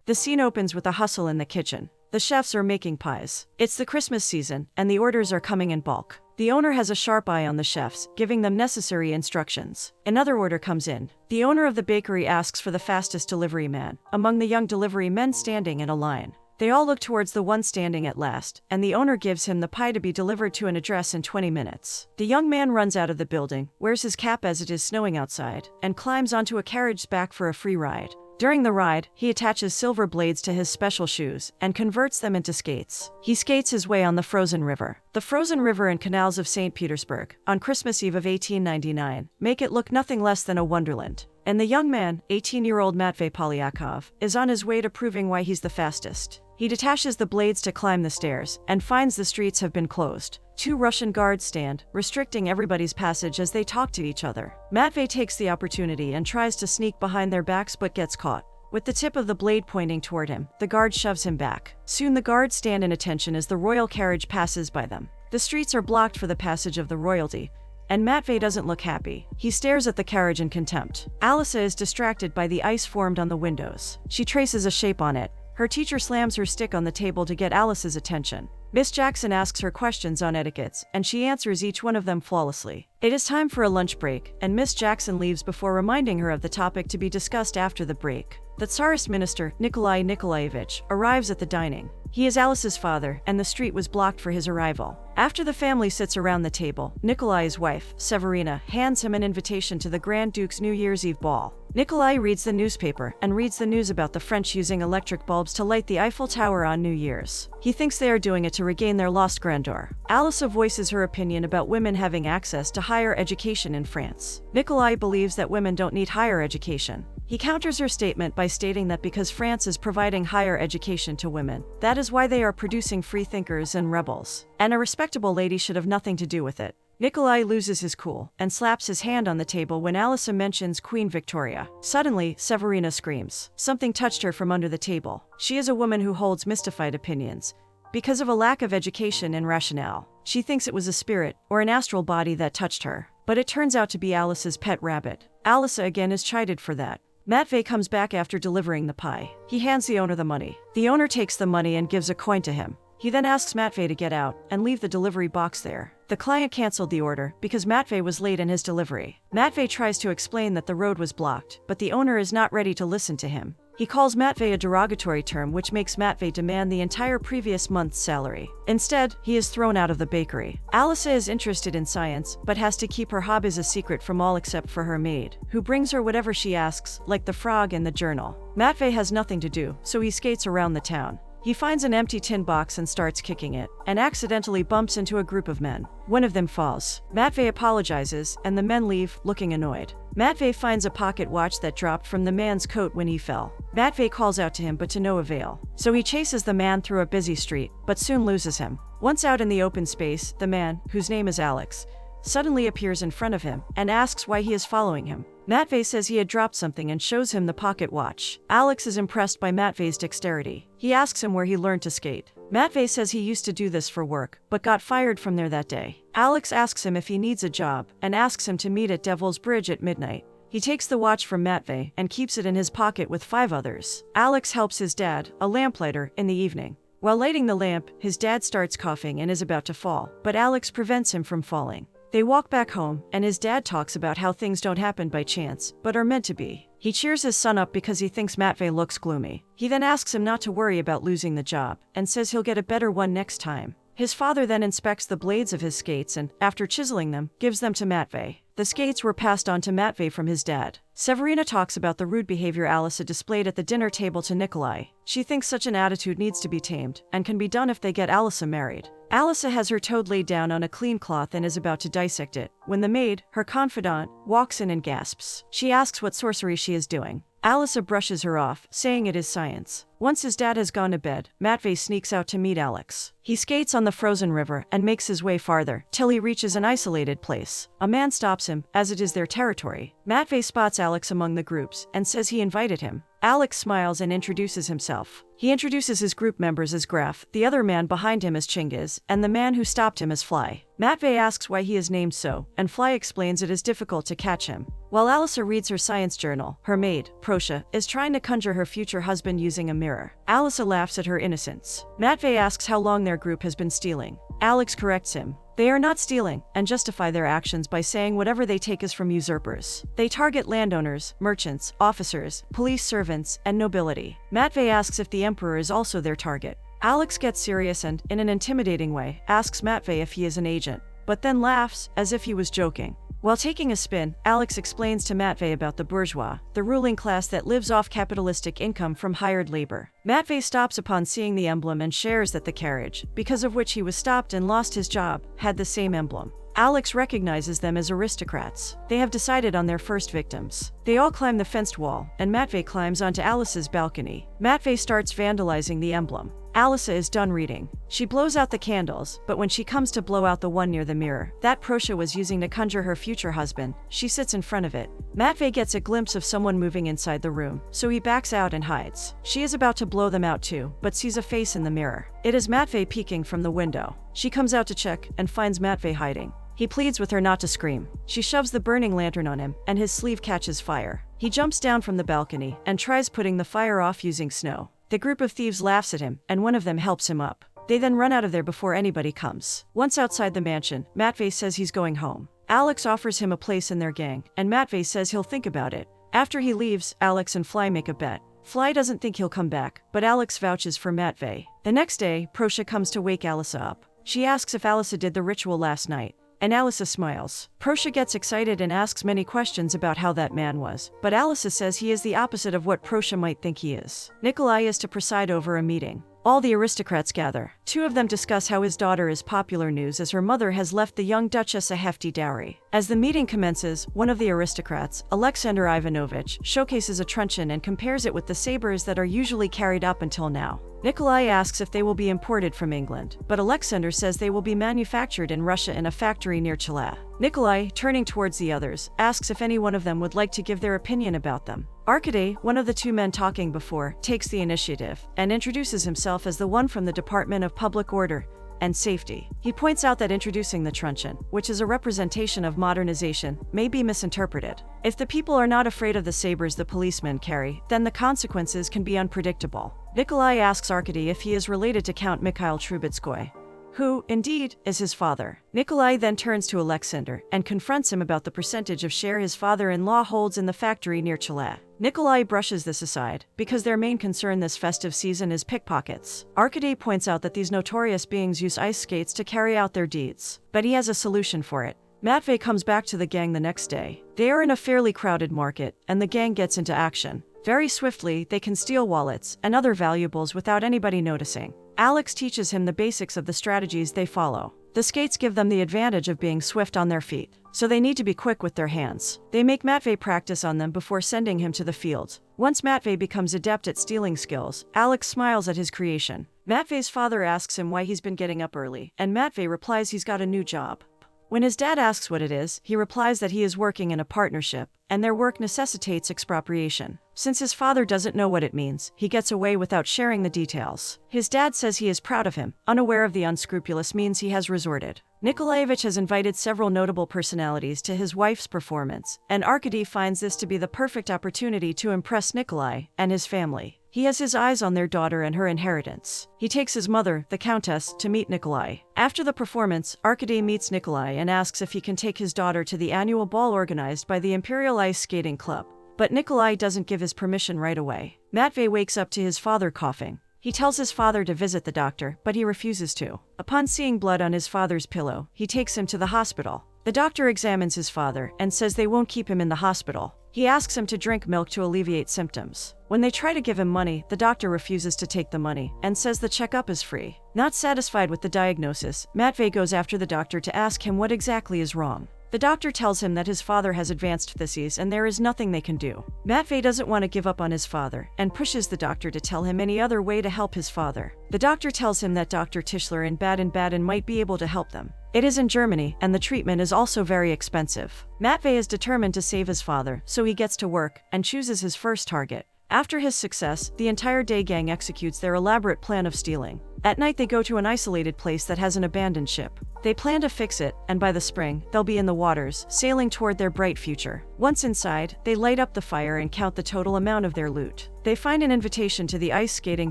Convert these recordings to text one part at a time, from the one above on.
The scene opens with a hustle in the kitchen. The chefs are making pies. It's the Christmas season, and the orders are coming in bulk. The owner has a sharp eye on the chefs, giving them necessary instructions. Another order comes in. The owner of the bakery asks for the fastest delivery man, among the young delivery men standing in a line. They all look towards the one standing at last, and the owner gives him the pie to be delivered to an address in 20 minutes. The young man runs out of the building, wears his cap as it is snowing outside, and climbs onto a carriage's back for a free ride. During the ride, he attaches silver blades to his special shoes and converts them into skates. He skates his way on the frozen river. The frozen river and canals of St. Petersburg, on Christmas Eve of 1899, make it look nothing less than a wonderland. And the young man, 18-year-old Matvey Polyakov, is on his way to proving why he's the fastest. He detaches the blades to climb the stairs and finds the streets have been closed. 2 Russian guards stand, restricting everybody's passage as they talk to each other. Matvey takes the opportunity and tries to sneak behind their backs but gets caught. With the tip of the blade pointing toward him, the guard shoves him back. Soon the guards stand in attention as the royal carriage passes by them. The streets are blocked for the passage of the royalty, and Matvey doesn't look happy. He stares at the carriage in contempt. Alisa is distracted by the ice formed on the windows. She traces a shape on it. Her teacher slams her stick on the table to get Alice's attention. Miss Jackson asks her questions on etiquettes, and she answers each one of them flawlessly. It is time for a lunch break, and Miss Jackson leaves before reminding her of the topic to be discussed after the break. The Tsarist minister, Nikolai Nikolaevich, arrives at the dining. He is Alice's father, and the street was blocked for his arrival. After the family sits around the table, Nikolai's wife, Severina, hands him an invitation to the Grand Duke's New Year's Eve ball. Nikolai reads the newspaper and reads the news about the French using electric bulbs to light the Eiffel Tower on New Year's. He thinks they are doing it to regain their lost grandeur. Alisa voices her opinion about women having access to higher education in France. Nikolai believes that women don't need higher education. He counters her statement by stating that because France is providing higher education to women, that is why they are producing free thinkers and rebels. And a respectable lady should have nothing to do with it. Nikolai loses his cool and slaps his hand on the table when Alisa mentions Queen Victoria. Suddenly, Severina screams. Something touched her from under the table. She is a woman who holds mystified opinions because of a lack of education and rationale. She thinks it was a spirit or an astral body that touched her, but it turns out to be Alice's pet rabbit. Alisa again is chided for that. Matvey comes back after delivering the pie. He hands the owner the money. The owner takes the money and gives a coin to him. He then asks Matvey to get out and leave the delivery box there. The client canceled the order because Matvey was late in his delivery. Matvey tries to explain that the road was blocked, but the owner is not ready to listen to him. He calls Matvey a derogatory term which makes Matvey demand the entire previous month's salary. Instead, he is thrown out of the bakery. Alisa is interested in science, but has to keep her hobbies a secret from all except for her maid, who brings her whatever she asks, like the frog and the journal. Matvey has nothing to do, so he skates around the town. He finds an empty tin box and starts kicking it, and accidentally bumps into a group of men. One of them falls. Matvey apologizes, and the men leave, looking annoyed. Matvey finds a pocket watch that dropped from the man's coat when he fell. Matvey calls out to him but to no avail. So he chases the man through a busy street, but soon loses him. Once out in the open space, the man, whose name is Alex, suddenly appears in front of him and asks why he is following him. Matvey says he had dropped something and shows him the pocket watch. Alex is impressed by Matvey's dexterity. He asks him where he learned to skate. Matvey says he used to do this for work, but got fired from there that day. Alex asks him if he needs a job and asks him to meet at Devil's Bridge at midnight. He takes the watch from Matvey and keeps it in his pocket with 5 others. Alex helps his dad, a lamplighter, in the evening. While lighting the lamp, his dad starts coughing and is about to fall, but Alex prevents him from falling. They walk back home, and his dad talks about how things don't happen by chance, but are meant to be. He cheers his son up because he thinks Matvey looks gloomy. He then asks him not to worry about losing the job, and says he'll get a better one next time. His father then inspects the blades of his skates and, after chiseling them, gives them to Matvey. The skates were passed on to Matvey from his dad. Severina talks about the rude behavior Alisa displayed at the dinner table to Nikolai. She thinks such an attitude needs to be tamed, and can be done if they get Alisa married. Alisa has her toad laid down on a clean cloth and is about to dissect it, when the maid, her confidant, walks in and gasps. She asks what sorcery she is doing. Alisa brushes her off, saying it is science. Once his dad has gone to bed, Matvey sneaks out to meet Alex. He skates on the frozen river and makes his way farther, till he reaches an isolated place. A man stops him, as it is their territory. Matvey spots Alex among the groups and says he invited him. Alex smiles and introduces himself. He introduces his group members as Graf, the other man behind him as Chingiz, and the man who stopped him as Fly. Matvey asks why he is named so, and Fly explains it is difficult to catch him. While Alisa reads her science journal, her maid, Prosha, is trying to conjure her future husband using a mirror. Alisa laughs at her innocence. Matvey asks how long their group has been stealing. Alex corrects him. They are not stealing, and justify their actions by saying whatever they take is from usurpers. They target landowners, merchants, officers, police servants, and nobility. Matvey asks if the emperor is also their target. Alex gets serious and, in an intimidating way, asks Matvey if he is an agent, but then laughs, as if he was joking. While taking a spin, Alex explains to Matvey about the bourgeois, the ruling class that lives off capitalistic income from hired labor. Matvey stops upon seeing the emblem and shares that the carriage, because of which he was stopped and lost his job, had the same emblem. Alex recognizes them as aristocrats. They have decided on their first victims. They all climb the fenced wall, and Matvey climbs onto Alice's balcony. Matvey starts vandalizing the emblem. Alisa is done reading. She blows out the candles, but when she comes to blow out the one near the mirror that Prosha was using to conjure her future husband, she sits in front of it. Matvey gets a glimpse of someone moving inside the room, so he backs out and hides. She is about to blow them out too, but sees a face in the mirror. It is Matvey peeking from the window. She comes out to check and finds Matvey hiding. He pleads with her not to scream. She shoves the burning lantern on him, and his sleeve catches fire. He jumps down from the balcony and tries putting the fire off using snow. The group of thieves laughs at him, and one of them helps him up. They then run out of there before anybody comes. Once outside the mansion, Matvey says he's going home. Alex offers him a place in their gang, and Matvey says he'll think about it. After he leaves, Alex and Fly make a bet. Fly doesn't think he'll come back, but Alex vouches for Matvey. The next day, Prosha comes to wake Alisa up. She asks if Alisa did the ritual last night, and Alisa smiles. Prosha gets excited and asks many questions about how that man was, but Alisa says he is the opposite of what Prosha might think he is. Nikolai is to preside over a meeting. All the aristocrats gather. Two of them discuss how his daughter is popular news as her mother has left the young duchess a hefty dowry. As the meeting commences, one of the aristocrats, Alexander Ivanovich, showcases a truncheon and compares it with the sabers that are usually carried up until now. Nikolai asks if they will be imported from England, but Alexander says they will be manufactured in Russia in a factory near Chile. Nikolai, turning towards the others, asks if any one of them would like to give their opinion about them. Arkady, one of the two men talking before, takes the initiative and introduces himself as the one from the Department of Public Order and Safety. He points out that introducing the truncheon, which is a representation of modernization, may be misinterpreted. If the people are not afraid of the sabers the policemen carry, then the consequences can be unpredictable. Nikolai asks Arkady if he is related to Count Mikhail Trubetskoy, who, indeed, is his father. Nikolai then turns to Alexander and confronts him about the percentage of share his father-in-law holds in the factory near Chile. Nikolai brushes this aside, because their main concern this festive season is pickpockets. Arkady points out that these notorious beings use ice skates to carry out their deeds, but he has a solution for it. Matvey comes back to the gang the next day. They are in a fairly crowded market, and the gang gets into action. Very swiftly, they can steal wallets and other valuables without anybody noticing. Alex teaches him the basics of the strategies they follow. The skates give them the advantage of being swift on their feet, so they need to be quick with their hands. They make Matvey practice on them before sending him to the field. Once Matvey becomes adept at stealing skills, Alex smiles at his creation. Matvey's father asks him why he's been getting up early, and Matvey replies he's got a new job. When his dad asks what it is, he replies that he is working in a partnership, and their work necessitates expropriation. Since his father doesn't know what it means, he gets away without sharing the details. His dad says he is proud of him, unaware of the unscrupulous means he has resorted. Nikolaevich has invited several notable personalities to his wife's performance, and Arkady finds this to be the perfect opportunity to impress Nikolai and his family. He has his eyes on their daughter and her inheritance. He takes his mother, the Countess, to meet Nikolai. After the performance, Arkady meets Nikolai and asks if he can take his daughter to the annual ball organized by the Imperial Ice Skating Club. But Nikolai doesn't give his permission right away. Matvey wakes up to his father coughing. He tells his father to visit the doctor, but he refuses to. Upon seeing blood on his father's pillow, he takes him to the hospital. The doctor examines his father and says they won't keep him in the hospital. He asks him to drink milk to alleviate symptoms. When they try to give him money, the doctor refuses to take the money and says the checkup is free. Not satisfied with the diagnosis, Matvey goes after the doctor to ask him what exactly is wrong. The doctor tells him that his father has advanced phthisis and there is nothing they can do. Matvey doesn't want to give up on his father and pushes the doctor to tell him any other way to help his father. The doctor tells him that Dr. Tischler in Baden-Baden might be able to help them. It is in Germany, and the treatment is also very expensive. Matvey is determined to save his father, so he gets to work and chooses his first target, After his success, the entire day gang executes their elaborate plan of stealing. At night they go to an isolated place that has an abandoned ship. They plan to fix it, and by the spring, they'll be in the waters, sailing toward their bright future. Once inside, they light up the fire and count the total amount of their loot. They find an invitation to the ice skating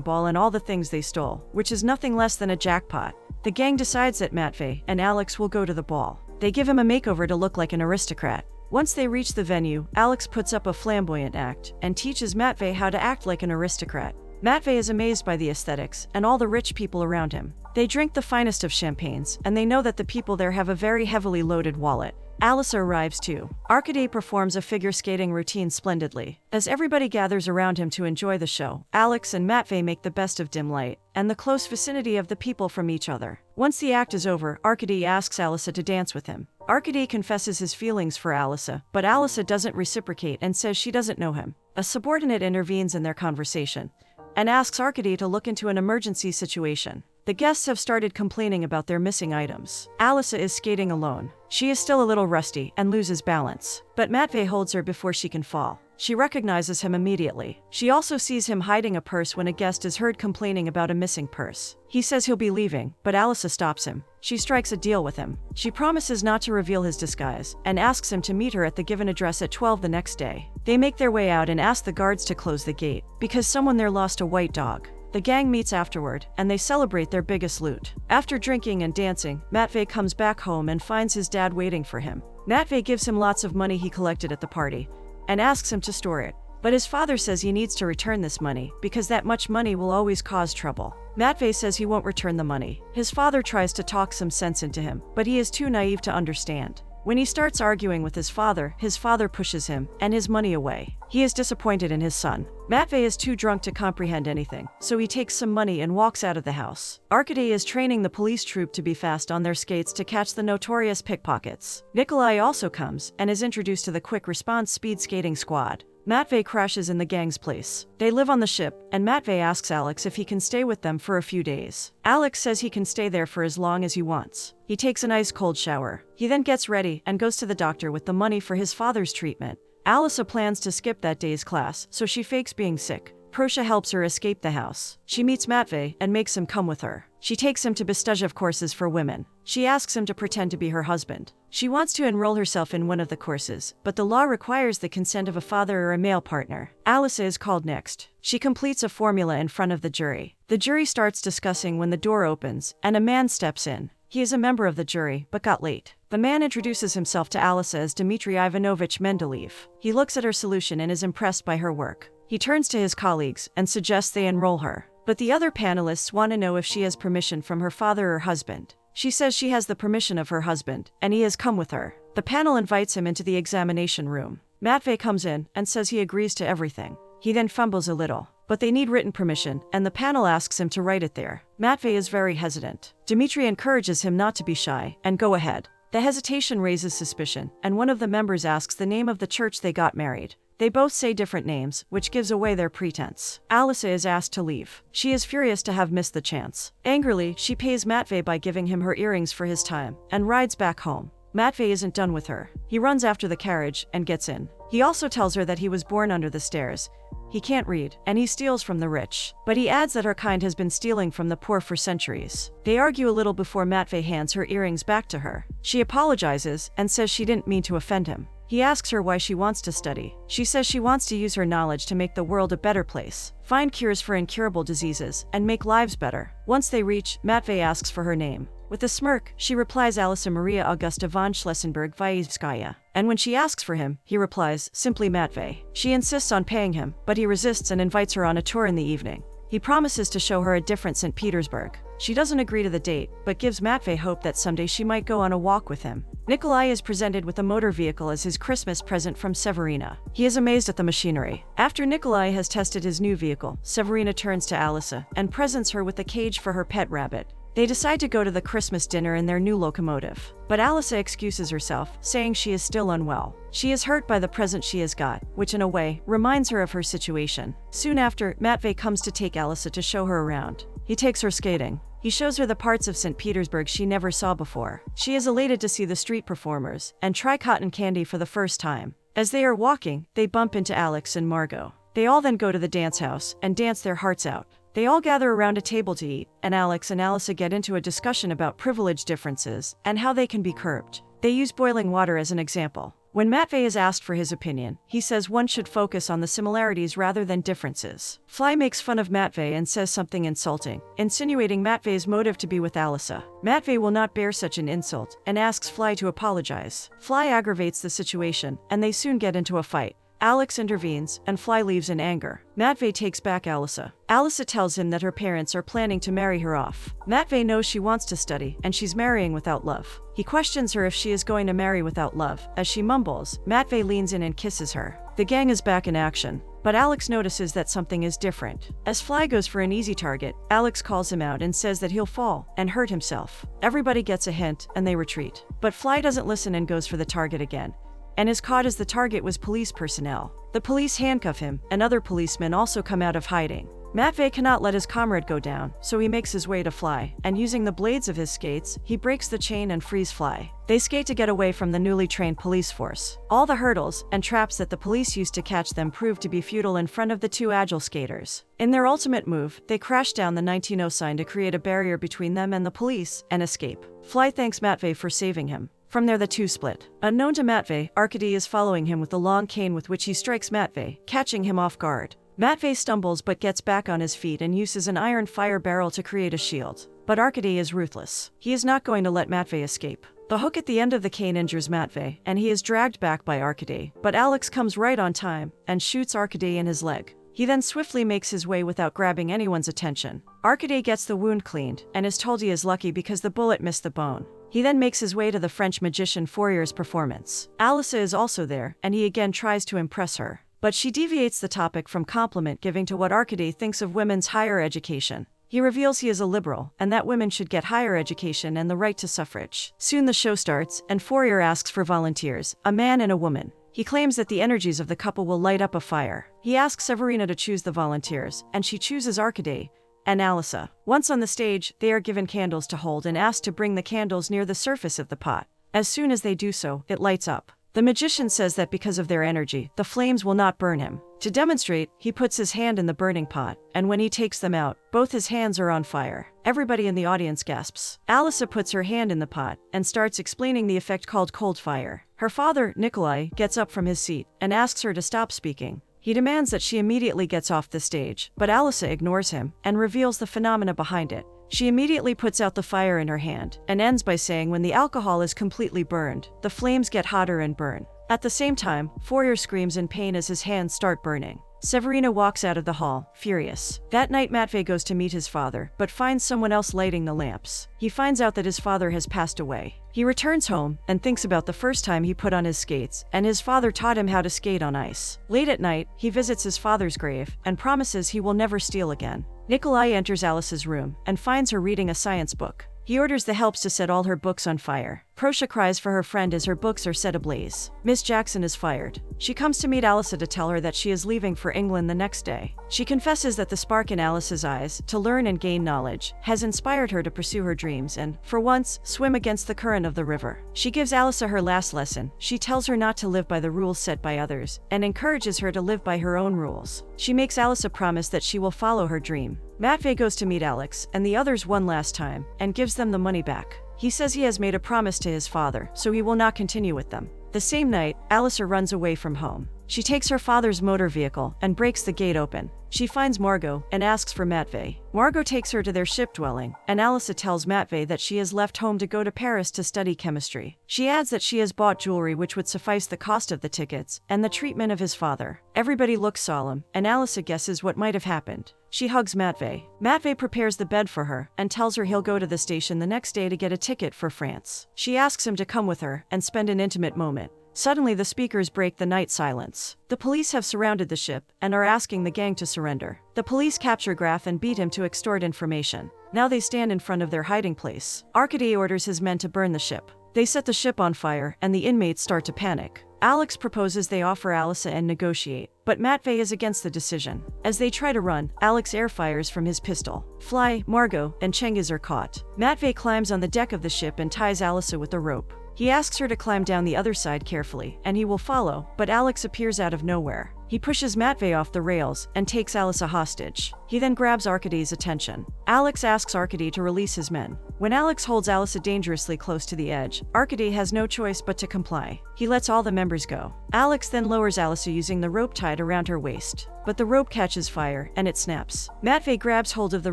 ball and all the things they stole, which is nothing less than a jackpot. The gang decides that Matvey and Alex will go to the ball. They give him a makeover to look like an aristocrat. Once they reach the venue, Alex puts up a flamboyant act and teaches Matvey how to act like an aristocrat. Matvey is amazed by the aesthetics and all the rich people around him. They drink the finest of champagnes, and they know that the people there have a very heavily loaded wallet. Alyssa arrives too. Arkady performs a figure skating routine splendidly. As everybody gathers around him to enjoy the show, Alex and Matvey make the best of dim light and the close vicinity of the people from each other. Once the act is over, Arkady asks Alyssa to dance with him. Arkady confesses his feelings for Alyssa, but Alyssa doesn't reciprocate and says she doesn't know him. A subordinate intervenes in their conversation and asks Arkady to look into an emergency situation. The guests have started complaining about their missing items. Alyssa is skating alone. She is still a little rusty and loses balance, but Matvey holds her before she can fall. She recognizes him immediately. She also sees him hiding a purse when a guest is heard complaining about a missing purse. He says he'll be leaving, but Alyssa stops him. She strikes a deal with him. She promises not to reveal his disguise and asks him to meet her at the given address at 12 the next day. They make their way out and ask the guards to close the gate because someone there lost a white dog. The gang meets afterward, and they celebrate their biggest loot. After drinking and dancing, Matvey comes back home and finds his dad waiting for him. Matvey gives him lots of money he collected at the party and asks him to store it. But his father says he needs to return this money because that much money will always cause trouble. Matvey says he won't return the money. His father tries to talk some sense into him, but he is too naive to understand. When he starts arguing with his father pushes him and his money away. He is disappointed in his son. Matvey is too drunk to comprehend anything, so he takes some money and walks out of the house. Arkady is training the police troop to be fast on their skates to catch the notorious pickpockets. Nikolai also comes and is introduced to the quick response speed skating squad. Matvey crashes in the gang's place. They live on the ship, and Matvey asks Alex if he can stay with them for a few days. Alex says he can stay there for as long as he wants. He takes an ice-cold shower. He then gets ready and goes to the doctor with the money for his father's treatment. Alyssa plans to skip that day's class, so she fakes being sick. Prosha helps her escape the house. She meets Matvey and makes him come with her. She takes him to Bestuzhev courses for women. She asks him to pretend to be her husband. She wants to enroll herself in one of the courses, but the law requires the consent of a father or a male partner. Alyssa is called next. She completes a formula in front of the jury. The jury starts discussing when the door opens, and a man steps in. He is a member of the jury, but got late. The man introduces himself to Alyssa as Dmitry Ivanovich Mendeleev. He looks at her solution and is impressed by her work. He turns to his colleagues and suggests they enroll her. But the other panelists want to know if she has permission from her father or husband. She says she has the permission of her husband, and he has come with her. The panel invites him into the examination room. Matvey comes in and says he agrees to everything. He then fumbles a little, but they need written permission, and the panel asks him to write it there. Matvey is very hesitant. Dmitry encourages him not to be shy, and go ahead. The hesitation raises suspicion, and one of the members asks the name of the church they got married. They both say different names, which gives away their pretense. Alyssa is asked to leave. She is furious to have missed the chance. Angrily, she pays Matvey by giving him her earrings for his time, and rides back home. Matvey isn't done with her. He runs after the carriage and gets in. He also tells her that he was born under the stairs. He can't read, and he steals from the rich. But he adds that her kind has been stealing from the poor for centuries. They argue a little before Matvey hands her earrings back to her. She apologizes and says she didn't mean to offend him. He asks her why she wants to study. She says she wants to use her knowledge to make the world a better place, find cures for incurable diseases, and make lives better. Once they reach, Matvey asks for her name. With a smirk, she replies Alyssa Maria Augusta von Schlessenberg-Vyevskaya. And when she asks for him, he replies, simply Matvey. She insists on paying him, but he resists and invites her on a tour in the evening. He promises to show her a different St. Petersburg. She doesn't agree to the date, but gives Matvey hope that someday she might go on a walk with him. Nikolai is presented with a motor vehicle as his Christmas present from Severina. He is amazed at the machinery. After Nikolai has tested his new vehicle, Severina turns to Alyssa and presents her with a cage for her pet rabbit. They decide to go to the Christmas dinner in their new locomotive. But Alyssa excuses herself, saying she is still unwell. She is hurt by the present she has got, which in a way, reminds her of her situation. Soon after, Matvey comes to take Alyssa to show her around. He takes her skating. He shows her the parts of St. Petersburg she never saw before. She is elated to see the street performers and try cotton candy for the first time. As they are walking, they bump into Alex and Margot. They all then go to the dance house and dance their hearts out. They all gather around a table to eat, and Alex and Alyssa get into a discussion about privilege differences and how they can be curbed. They use boiling water as an example. When Matvey is asked for his opinion, he says one should focus on the similarities rather than differences. Fly makes fun of Matvey and says something insulting, insinuating Matvey's motive to be with Alyssa. Matvey will not bear such an insult and asks Fly to apologize. Fly aggravates the situation, and they soon get into a fight. Alex intervenes, and Fly leaves in anger. Matvey takes back Alyssa. Alyssa tells him that her parents are planning to marry her off. Matvey knows she wants to study, and she's marrying without love. He questions her if she is going to marry without love. As she mumbles, Matvey leans in and kisses her. The gang is back in action, but Alex notices that something is different. As Fly goes for an easy target, Alex calls him out and says that he'll fall and hurt himself. Everybody gets a hint, and they retreat. But Fly doesn't listen and goes for the target again, and is caught as the target was police personnel. The police handcuff him, and other policemen also come out of hiding. Matvey cannot let his comrade go down, so he makes his way to Fly, and using the blades of his skates, he breaks the chain and frees Fly. They skate to get away from the newly trained police force. All the hurdles and traps that the police used to catch them prove to be futile in front of the two agile skaters. In their ultimate move, they crash down the 19-0 sign to create a barrier between them and the police, and escape. Fly thanks Matvey for saving him. From there the two split. Unknown to Matvey, Arkady is following him with the long cane with which he strikes Matvey, catching him off guard. Matvey stumbles but gets back on his feet and uses an iron fire barrel to create a shield. But Arkady is ruthless. He is not going to let Matvey escape. The hook at the end of the cane injures Matvey, and he is dragged back by Arkady. But Alex comes right on time and shoots Arkady in his leg. He then swiftly makes his way without grabbing anyone's attention. Arkady gets the wound cleaned and is told he is lucky because the bullet missed the bone. He then makes his way to the French magician Fourier's performance. Alyssa is also there, and he again tries to impress her. But she deviates the topic from compliment giving to what Arkady thinks of women's higher education. He reveals he is a liberal, and that women should get higher education and the right to suffrage. Soon the show starts, and Fourier asks for volunteers, a man and a woman. He claims that the energies of the couple will light up a fire. He asks Severina to choose the volunteers, and she chooses Arkady and Alyssa. Once on the stage, they are given candles to hold and asked to bring the candles near the surface of the pot. As soon as they do so, it lights up. The magician says that because of their energy, the flames will not burn him. To demonstrate, he puts his hand in the burning pot, and when he takes them out, both his hands are on fire. Everybody in the audience gasps. Alyssa puts her hand in the pot and starts explaining the effect called cold fire. Her father, Nikolai, gets up from his seat and asks her to stop speaking. He demands that she immediately gets off the stage, but Alyssa ignores him and reveals the phenomena behind it. She immediately puts out the fire in her hand and ends by saying when the alcohol is completely burned, the flames get hotter and burn. At the same time, Fourier screams in pain as his hands start burning. Severina walks out of the hall, furious. That night Matvey goes to meet his father, but finds someone else lighting the lamps. He finds out that his father has passed away. He returns home and thinks about the first time he put on his skates, and his father taught him how to skate on ice. Late at night, he visits his father's grave and promises he will never steal again. Nikolai enters Alice's room and finds her reading a science book. He orders the helps to set all her books on fire. Prosha cries for her friend as her books are set ablaze. Miss Jackson is fired. She comes to meet Alyssa to tell her that she is leaving for England the next day. She confesses that the spark in Alice's eyes, to learn and gain knowledge, has inspired her to pursue her dreams and, for once, swim against the current of the river. She gives Alyssa her last lesson. She tells her not to live by the rules set by others, and encourages her to live by her own rules. She makes Alyssa promise that she will follow her dream. Matvey goes to meet Alex and the others one last time, and gives them the money back. He says he has made a promise to his father, so he will not continue with them. The same night, Alyssa runs away from home. She takes her father's motor vehicle and breaks the gate open. She finds Margot and asks for Matvey. Margot takes her to their ship dwelling, and Alyssa tells Matvey that she has left home to go to Paris to study chemistry. She adds that she has bought jewelry which would suffice the cost of the tickets and the treatment of his father. Everybody looks solemn, and Alyssa guesses what might have happened. She hugs Matvey. Matvey prepares the bed for her and tells her he'll go to the station the next day to get a ticket for France. She asks him to come with her and spend an intimate moment. Suddenly the speakers break the night silence. The police have surrounded the ship and are asking the gang to surrender. The police capture Graf and beat him to extort information. Now they stand in front of their hiding place. Arkady orders his men to burn the ship. They set the ship on fire and the inmates start to panic. Alex proposes they offer Alyssa and negotiate, but Matvey is against the decision. As they try to run, Alex air fires from his pistol. Fly, Margot, and Cengiz are caught. Matvey climbs on the deck of the ship and ties Alyssa with a rope. He asks her to climb down the other side carefully, and he will follow, but Alex appears out of nowhere. He pushes Matvey off the rails and takes Alyssa hostage. He then grabs Arkady's attention. Alex asks Arkady to release his men. When Alex holds Alyssa dangerously close to the edge, Arkady has no choice but to comply. He lets all the members go. Alex then lowers Alyssa using the rope tied around her waist. But the rope catches fire, and it snaps. Matvey grabs hold of the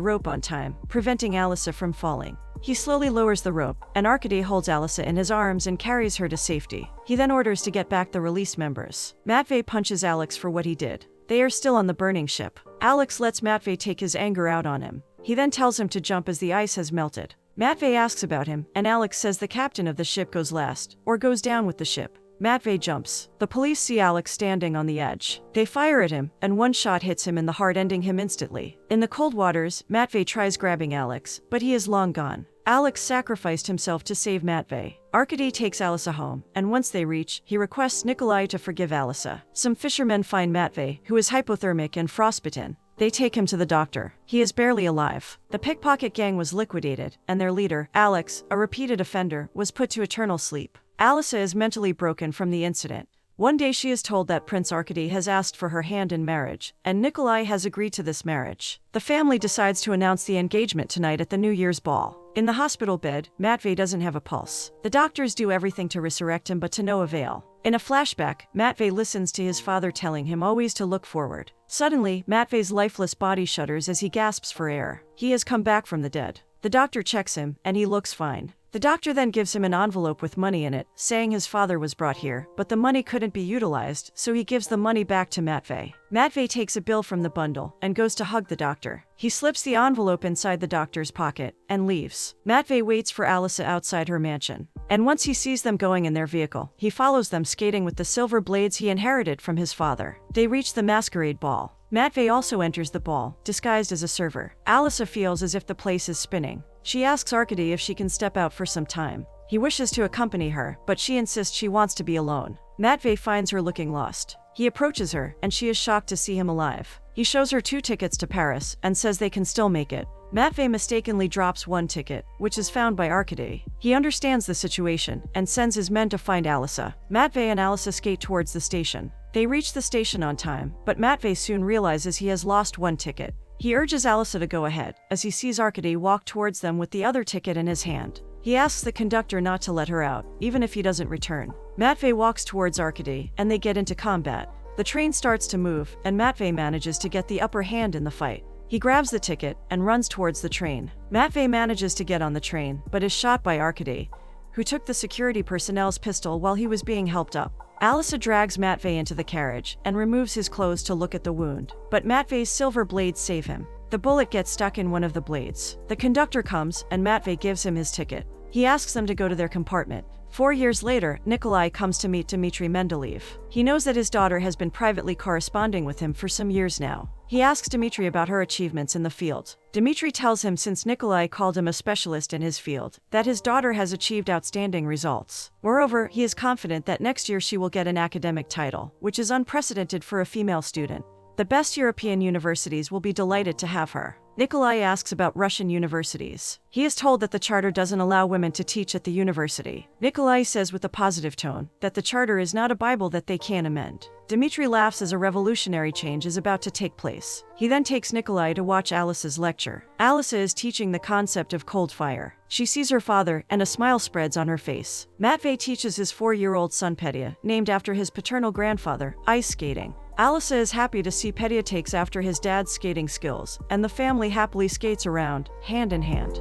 rope on time, preventing Alyssa from falling. He slowly lowers the rope, and Arkady holds Alyssa in his arms and carries her to safety. He then orders to get back the released members. Matvey punches Alex for what he did. They are still on the burning ship. Alex lets Matvey take his anger out on him. He then tells him to jump as the ice has melted. Matvey asks about him, and Alex says the captain of the ship goes last, or goes down with the ship. Matvey jumps. The police see Alex standing on the edge. They fire at him, and one shot hits him in the heart, ending him instantly. In the cold waters, Matvey tries grabbing Alex, but he is long gone. Alex sacrificed himself to save Matvey. Arkady takes Alyssa home, and once they reach, he requests Nikolai to forgive Alyssa. Some fishermen find Matvey, who is hypothermic and frostbitten. They take him to the doctor. He is barely alive. The pickpocket gang was liquidated, and their leader, Alex, a repeated offender, was put to eternal sleep. Alyssa is mentally broken from the incident. One day she is told that Prince Arkady has asked for her hand in marriage, and Nikolai has agreed to this marriage. The family decides to announce the engagement tonight at the New Year's ball. In the hospital bed, Matvey doesn't have a pulse. The doctors do everything to resurrect him, but to no avail. In a flashback, Matvey listens to his father telling him always to look forward. Suddenly, Matvey's lifeless body shudders as he gasps for air. He has come back from the dead. The doctor checks him, and he looks fine. The doctor then gives him an envelope with money in it, saying his father was brought here, but the money couldn't be utilized, so he gives the money back to Matvey. Matvey takes a bill from the bundle and goes to hug the doctor. He slips the envelope inside the doctor's pocket and leaves. Matvey waits for Alyssa outside her mansion, and once he sees them going in their vehicle, he follows them skating with the silver blades he inherited from his father. They reach the masquerade ball. Matvey also enters the ball, disguised as a server. Alyssa feels as if the place is spinning. She asks Arkady if she can step out for some time. He wishes to accompany her, but she insists she wants to be alone. Matvey finds her looking lost. He approaches her, and she is shocked to see him alive. He shows her 2 tickets to Paris and says they can still make it. Matvey mistakenly drops 1 ticket, which is found by Arkady. He understands the situation and sends his men to find Alyssa. Matvey and Alyssa skate towards the station. They reach the station on time, but Matvey soon realizes he has lost 1 ticket. He urges Alyssa to go ahead, as he sees Arkady walk towards them with the other ticket in his hand. He asks the conductor not to let her out, even if he doesn't return. Matvey walks towards Arkady, and they get into combat. The train starts to move, and Matvey manages to get the upper hand in the fight. He grabs the ticket and runs towards the train. Matvey manages to get on the train, but is shot by Arkady, who took the security personnel's pistol while he was being helped up. Alyssa drags Matvey into the carriage and removes his clothes to look at the wound, but Matvey's silver blades save him. The bullet gets stuck in one of the blades. The conductor comes, and Matvey gives him his ticket. He asks them to go to their compartment. 4 years later, Nikolai comes to meet Dmitry Mendeleev. He knows that his daughter has been privately corresponding with him for some years now. He asks Dmitry about her achievements in the field. Dmitry tells him, since Nikolai called him a specialist in his field, that his daughter has achieved outstanding results. Moreover, he is confident that next year she will get an academic title, which is unprecedented for a female student. The best European universities will be delighted to have her. Nikolai asks about Russian universities. He is told that the charter doesn't allow women to teach at the university. Nikolai says with a positive tone that the charter is not a Bible that they can amend. Dmitry laughs as a revolutionary change is about to take place. He then takes Nikolai to watch Alice's lecture. Alice is teaching the concept of cold fire. She sees her father, and a smile spreads on her face. Matvey teaches his 4-year-old son Petya, named after his paternal grandfather, ice skating. Alyssa is happy to see Petya takes after his dad's skating skills, and the family happily skates around, hand in hand.